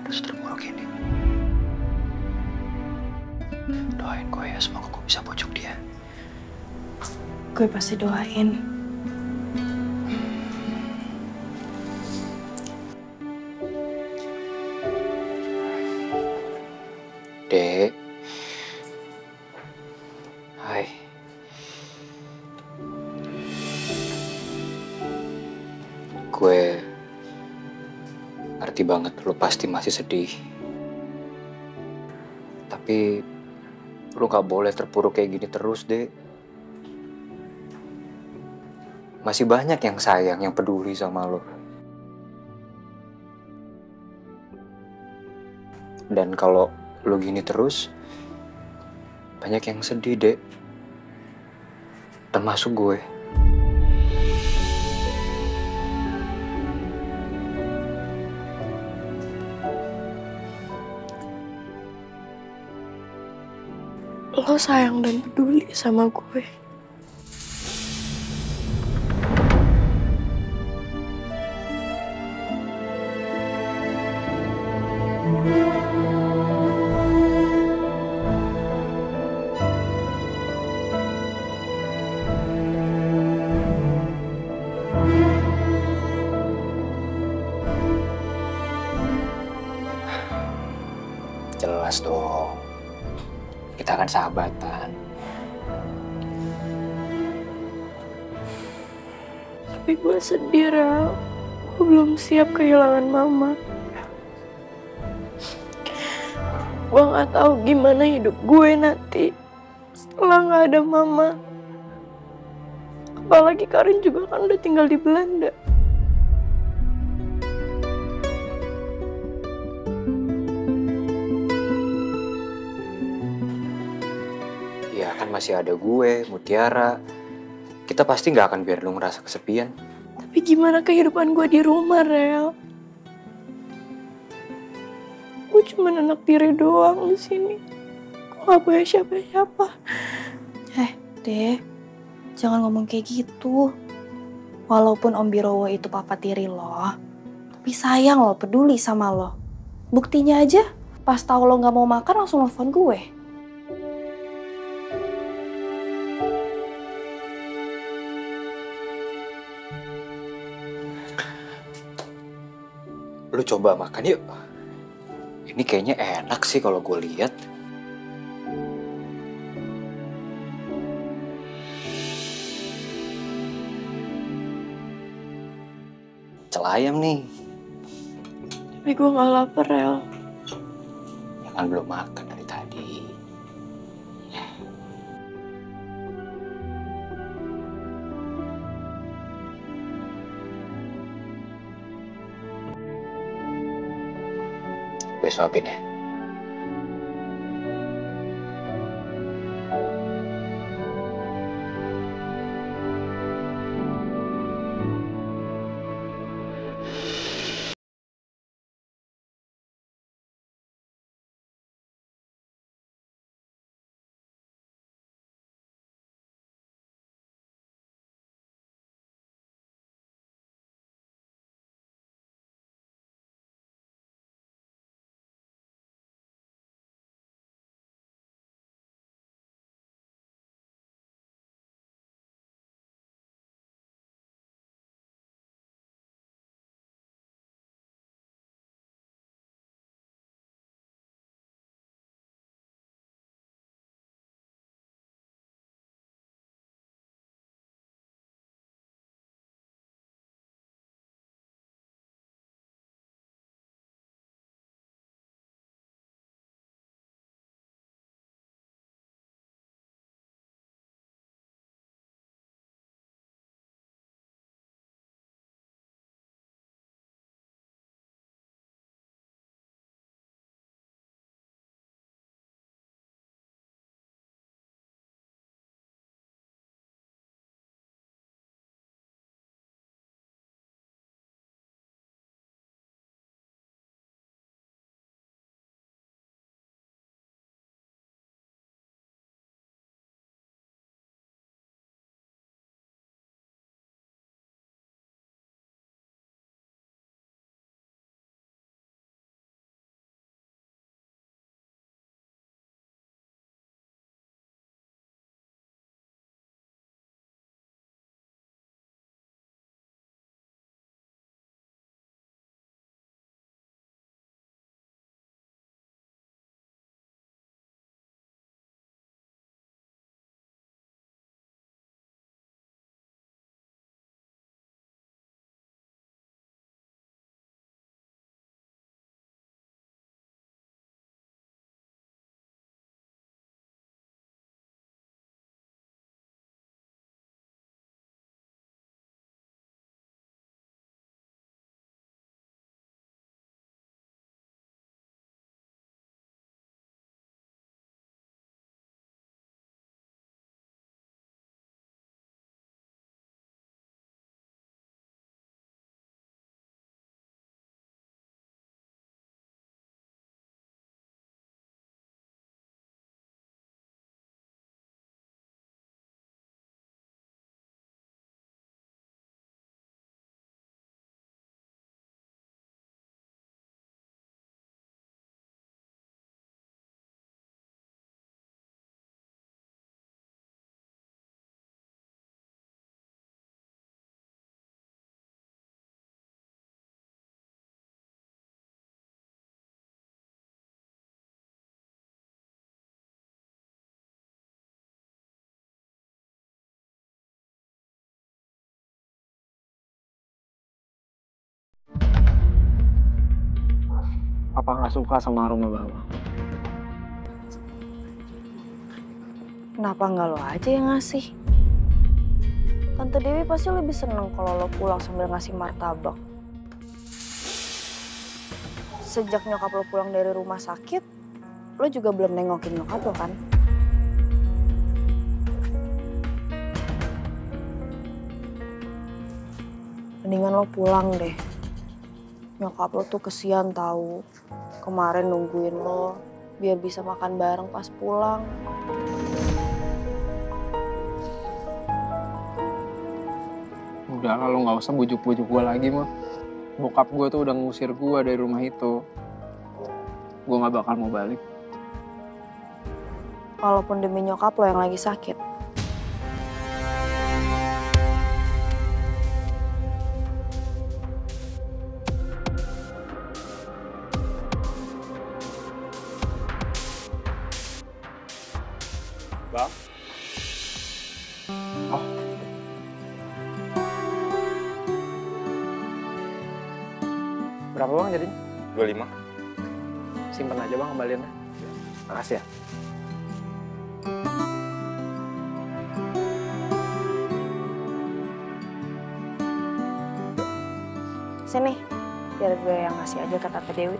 ada terburuk ini. Doain gue ya, semoga gue bisa pujuk dia. Gue pasti doain. Dek. Hai. Gue ngerti banget lu pasti masih sedih. Tapi lu gak boleh terpuruk kayak gini terus, Dek. Masih banyak yang sayang, yang peduli sama lu. Dan kalau lu gini terus, banyak yang sedih, Dek. Termasuk gue. Lo sayang dan peduli sama gue. Jelas dong. Kita kan sahabatan. Tapi gue sedih, Rel. Gue belum siap kehilangan mama. Gue gak tahu gimana hidup gue nanti setelah gak ada mama. Apalagi Karin juga kan udah tinggal di Belanda. Ya kan masih ada gue, Mutiara. Kita pasti gak akan biar lu ngerasa kesepian. Tapi gimana kehidupan gue di rumah, Rel? Gue cuma anak tiri doang di sini. Gue gak punya siapa-siapa. Deh, jangan ngomong kayak gitu. Walaupun Om Birowo itu papa tiri lo, tapi sayang lo, peduli sama lo. Buktinya aja, pas tahu lo nggak mau makan langsung nelfon gue. Lu coba makan yuk. Ini kayaknya enak sih kalau gue lihat. Cel ayam nih. Tapi gue gak lapar, Rel. Ya kan belum makan dari tadi. Gue suapin ya. Papa nggak suka sama aroma bawang. Kenapa nggak lo aja yang ngasih? Tante Dewi pasti lebih seneng kalau lo pulang sambil ngasih martabak. Sejak nyokap lo pulang dari rumah sakit, lo juga belum nengokin nyokap lo kan? Mendingan lo pulang deh. Nyokap lo tuh kesian tahu. Kemarin nungguin lo biar bisa makan bareng pas pulang. Udah lah, lo nggak usah bujuk-bujuk gue lagi mah. Bokap gue tuh udah ngusir gue dari rumah itu. Gue nggak bakal mau balik. Walaupun demi nyokap lo yang lagi sakit. Bang? Oh. Berapa bang jadinya? 25. Simpen aja bang kembaliannya. Makasih ya. Sini, biar gue yang ngasih aja ke Tante Dewi.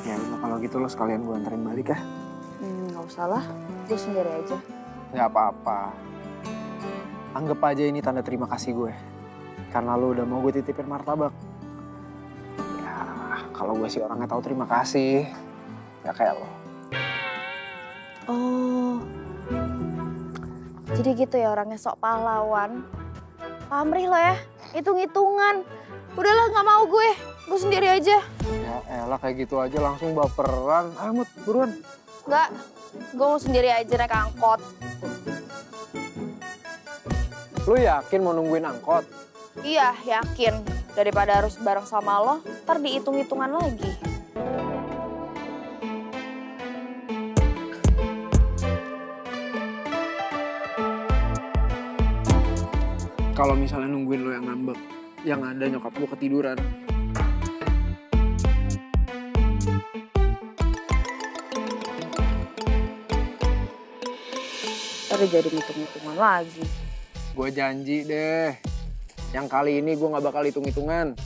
Ya udah kalau gitu lo sekalian gue anterin balik ya. Nggak usah lah, gue sendiri aja. Nggak apa-apa. Anggap aja ini tanda terima kasih gue. Karena lo udah mau gue titipin martabak. Ya, kalau gue sih orangnya tahu terima kasih. Nggak kayak lo. Oh, jadi gitu ya orangnya sok pahlawan. Pamrih lo ya, hitung-hitungan. Udahlah nggak mau gue sendiri aja. Ya elah kayak gitu aja langsung baperan. Ayo Mut, buruan. Nggak, gue mau sendiri aja naik angkot. Lu yakin mau nungguin angkot? Iya, yakin. Daripada harus bareng sama lo, ntar dihitung-hitungan lagi. Kalau misalnya nungguin lo yang ngambek, yang ada nyokap lo ketiduran. Ntar jadi hitung-hitungan lagi. Gue janji deh, yang kali ini gue gak bakal hitung-hitungan.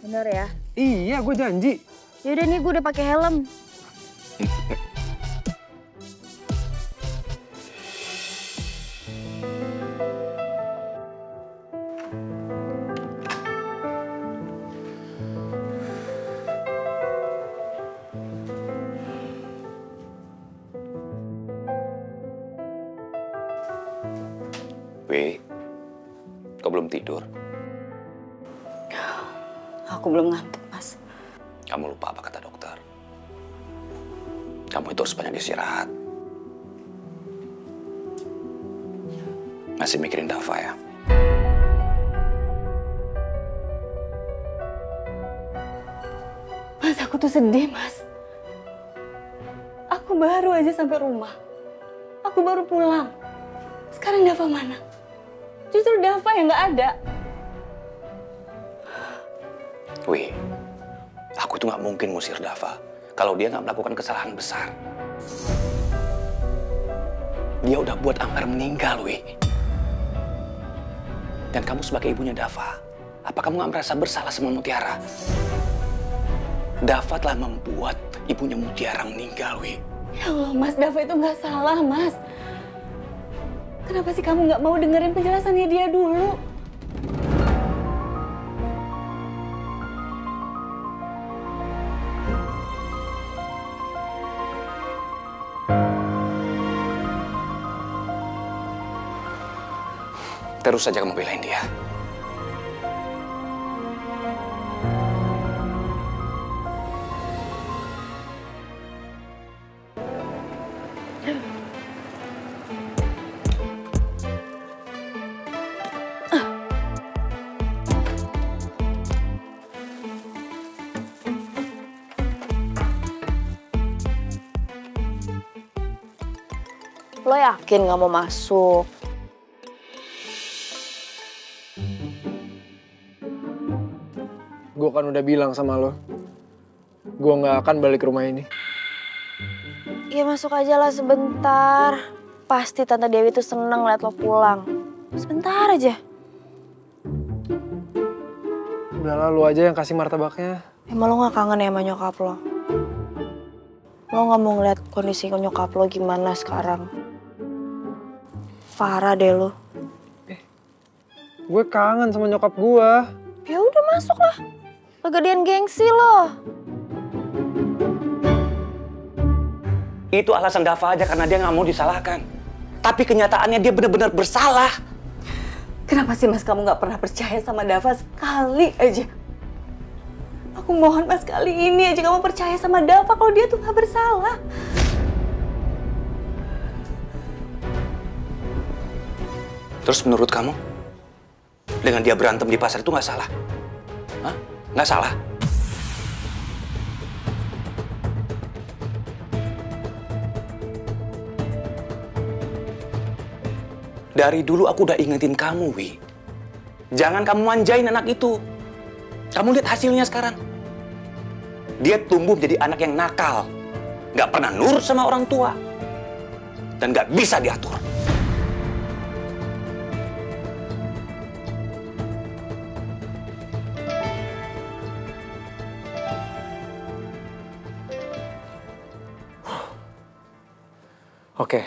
Bener ya? Iya, gue janji. Yaudah nih, gue udah pakai helm. Wih, kau belum tidur? Aku belum ngantuk, Mas. Kamu lupa apa kata dokter? Kamu itu harus banyak istirahat. Masih mikirin Dava ya? Mas, aku tuh sedih, Mas. Aku baru aja sampai rumah. Aku baru pulang. Sekarang Dava mana? Justru Dava yang nggak ada. Wih, aku tuh nggak mungkin ngusir Dava kalau dia nggak melakukan kesalahan besar. Dia udah buat Amar meninggal, Wih. Dan kamu sebagai ibunya Dava, apa kamu nggak merasa bersalah sama Mutiara? Dava telah membuat ibunya Mutiara meninggal, Wih. Ya Allah, Mas, Dava itu nggak salah, Mas. Kenapa sih kamu nggak mau dengerin penjelasannya dia dulu? Terus saja kamu belain dia. Lo yakin nggak mau masuk? gue kan udah bilang sama lo, gue gak akan balik rumah ini. Ya masuk aja lah sebentar. Pasti Tante Dewi tuh seneng liat lo pulang. Sebentar aja. Udahlah, lo aja yang kasih martabaknya. Emang lo gak kangen ya sama nyokap lo? Lo gak mau ngeliat kondisi nyokap lo gimana sekarang? Parah deh lo. Gue kangen sama nyokap gue. Ya udah masuk lah. Kegedean gengsi lo. Itu alasan Dava aja karena dia nggak mau disalahkan. Tapi kenyataannya dia benar-benar bersalah. Kenapa sih Mas kamu nggak pernah percaya sama Dava sekali aja? Aku mohon Mas, kali ini aja kamu percaya sama Dava kalau dia tuh nggak bersalah. Terus menurut kamu, dengan dia berantem di pasar itu nggak salah? Hah? Nggak salah? Dari dulu aku udah ingetin kamu, Wi. Jangan kamu manjain anak itu. Kamu lihat hasilnya sekarang. Dia tumbuh menjadi anak yang nakal. Nggak pernah nurut sama orang tua. Dan nggak bisa diatur. Oke.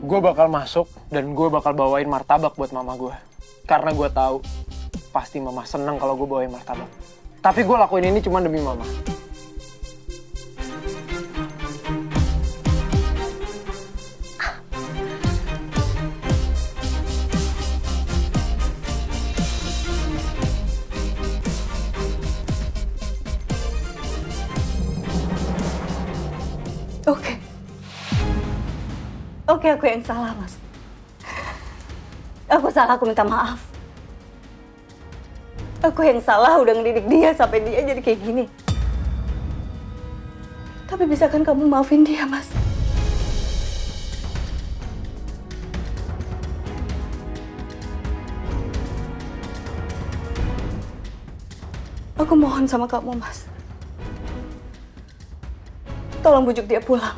Gue bakal masuk dan gue bakal bawain martabak buat mama gue. Karena gue tahu pasti mama seneng kalau gue bawain martabak. Tapi gue lakuin ini cuma demi mama. Oke, aku yang salah, Mas. Aku salah, aku minta maaf. Aku yang salah udah ngedidik dia sampai dia jadi kayak gini. Tapi bisa kan kamu maafin dia, Mas? Aku mohon sama kamu, Mas. Tolong bujuk dia pulang.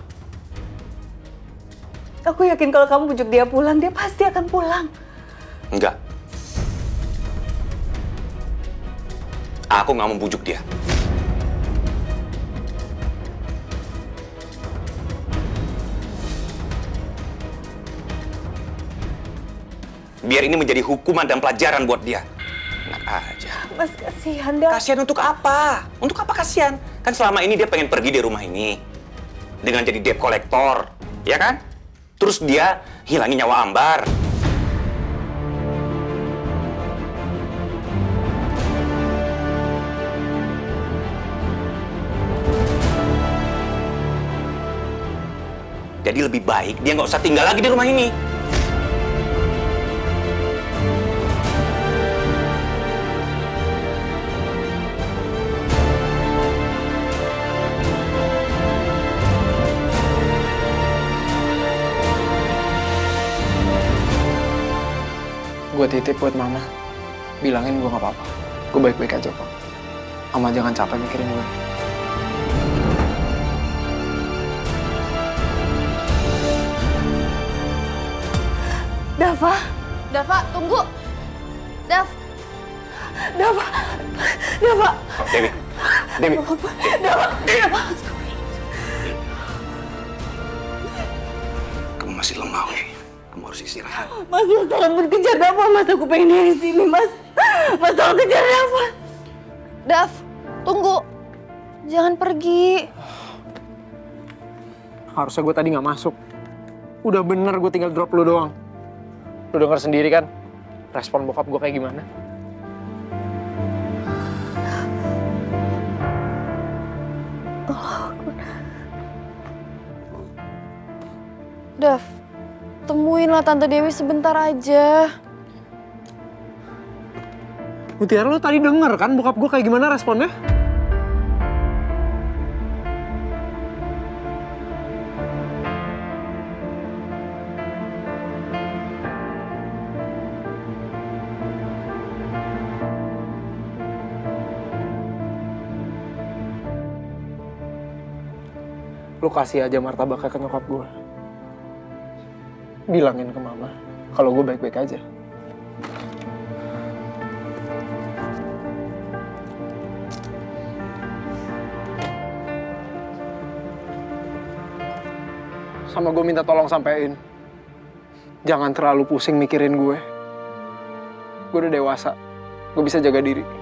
Aku yakin kalau kamu bujuk dia pulang, dia pasti akan pulang. Enggak. Aku nggak mau bujuk dia. Biar ini menjadi hukuman dan pelajaran buat dia. Enak aja. Mas, kasihan dah. Kasihan untuk apa? Untuk apa kasihan? Kan selama ini dia pengen pergi dari rumah ini. Dengan jadi debt collector, ya kan? Terus dia hilangin nyawa Ambar. Jadi lebih baik dia nggak usah tinggal lagi di rumah ini. Gue titip buat mama. Bilangin gue gak apa-apa. Gue baik-baik aja kok. Mama jangan capek mikirin gue. Dava. Dava, tunggu. Dav. Dava. Dava. Dewi. Dewi. Dava. Dewi. Kamu masih lemah, Wi. Kamu harus istirahat. Mas, tolong berkejar Dava, Mas. Aku pengen dari sini, Mas. Mas, tolong kejar Dava. Dav, tunggu. Jangan pergi. Harusnya gue tadi gak masuk. Udah bener gue tinggal drop lu doang. Lu denger sendiri kan respon bokap gue kayak gimana? Dav, temuinlah Tante Dewi sebentar aja. Mutiara, lo tadi denger kan bokap gue kayak gimana responnya? lu kasih aja martabaknya ke nyokap gue. Bilangin ke mama kalau gue baik-baik aja. Sama gue minta tolong sampein, jangan terlalu pusing mikirin gue. Gue udah dewasa, gue bisa jaga diri.